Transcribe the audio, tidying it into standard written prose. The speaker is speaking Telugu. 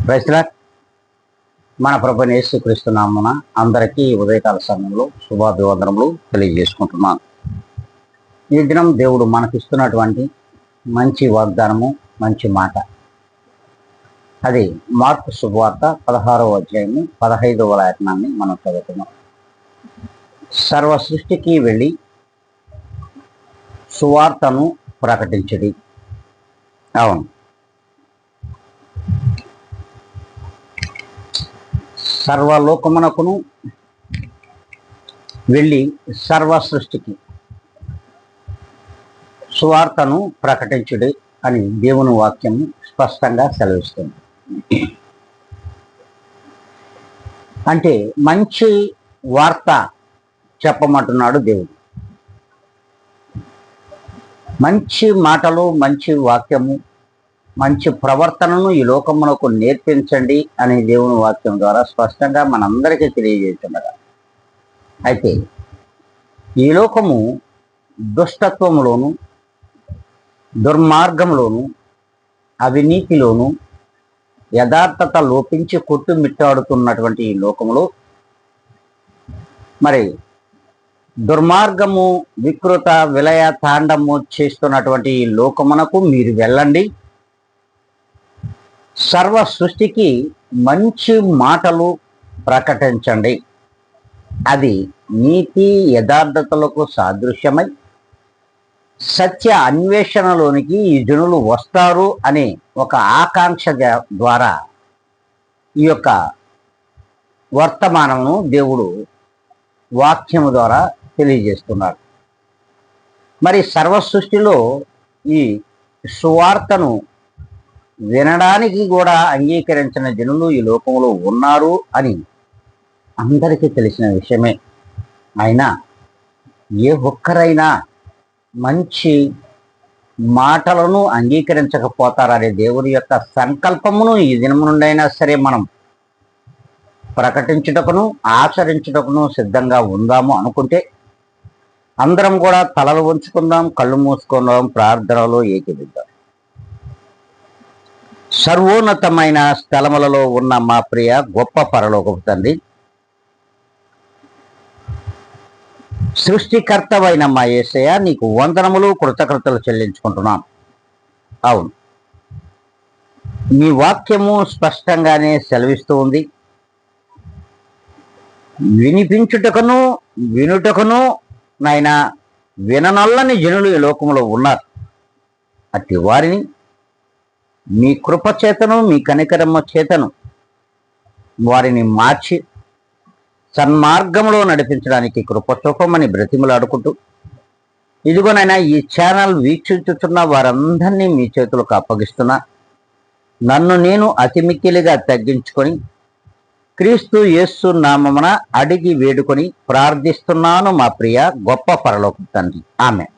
ప్రజల మన ప్రభువైన యేసుక్రీస్తు నామమున అందరికీ ఉదయకాల సమయంలో శుభాభివందనములు తెలియజేసుకుంటున్నాను. ఈ దినం దేవుడు మనకిస్తున్నటువంటి మంచి వాగ్దానము, మంచి మాట. అది మార్కు శుభవార్త 16వ అధ్యాయము 15వ లేఖనాన్ని మనం చదువుతున్నాం. సర్వ సృష్టికి వెళ్ళి సువార్తను ప్రకటించుడి. అవును, సర్వలోకమునకును వెళ్ళి సర్వ సృష్టికి సువార్తను ప్రకటించుడి అని దేవుని వాక్యం స్పష్టంగా సెలవిస్తుంది. అంటే మంచి వార్త చెప్పమంటున్నాడు దేవుడు. మంచి మాటలు, మంచి వాక్యము, మంచి ప్రవర్తనను ఈ లోకమునకు నేర్పించండి అని దేవుని వాక్యం ద్వారా స్పష్టంగా మనందరికీ తెలియజేస్తున్నారు. అయితే ఈ లోకము దుష్టత్వములోను, దుర్మార్గంలోను, అవినీతిలోను, యథార్థత లోపించి కొట్టుమిట్టాడుతున్నటువంటి ఈ లోకములో మరి దుర్మార్గము, వికృత, విలయ తాండము చేస్తున్నటువంటి ఈ లోకమునకు మీరు వెళ్ళండి, సర్వ సృష్టికి మంచి మాటలు ప్రకటించండి. అది నీతి యథార్థతలకు సాదృశ్యమై సత్య అన్వేషణలోనికి ఈ జనులు వస్తారు అనే ఒక ఆకాంక్ష ద్వారా ఈ యొక్క వర్తమానమును దేవుడు వాక్యము ద్వారా తెలియజేస్తున్నాడు. మరి సర్వ సృష్టిలో ఈ సువార్తను వినడానికి కూడా అంగీకరించిన జనులు ఈ లోకంలో ఉన్నారు అని అందరికీ తెలిసిన విషయమే. అయినా ఏ ఒక్కరైనా మంచి మాటలను అంగీకరించకపోతారనే దేవుని యొక్క సంకల్పమును ఈ దినము నుండైనా సరే మనం ప్రకటించుటకును ఆచరించుటకును సిద్ధంగా ఉందాము అనుకుంటే అందరం కూడా తలలు ఉంచుకుందాం, కళ్ళు మూసుకుందాం, ప్రార్థనలో ఏకీభిద్దాం. సర్వోన్నతమైన స్థలములలో ఉన్న మా ప్రియ గొప్ప పరలోకపు తండ్రి, సృష్టికర్తవైన మా యేసయ్య, నీకు వందనములు, కృతజ్ఞతలు చెల్లించుకుంటున్నాం. అవును, మీ వాక్యము స్పష్టంగానే సెలవిస్తూ ఉంది. వినిపించుటకును వినుటకును నాయనా విననొల్లని జనులు ఈ లోకంలో ఉన్నారు. అట్టి వారిని మీ కృప చేతను, మీ కనికరమ్మ చేతను వారిని మార్చి సన్మార్గంలో నడిపించడానికి కృప చూపమని బ్రతిమలాడుకుంటూ, ఇదిగోనైనా ఈ ఛానల్ వీక్షించుతున్న వారందరినీ మీ చేతులకు అప్పగిస్తున్నా. నన్ను నేను అతి మిక్కిలిగా తగ్గించుకొని క్రీస్తు యేసు నామమున అడిగి వేడుకొని ప్రార్థిస్తున్నాను మా ప్రియ గొప్ప పరలోకపు తండ్రి. ఆమేన్.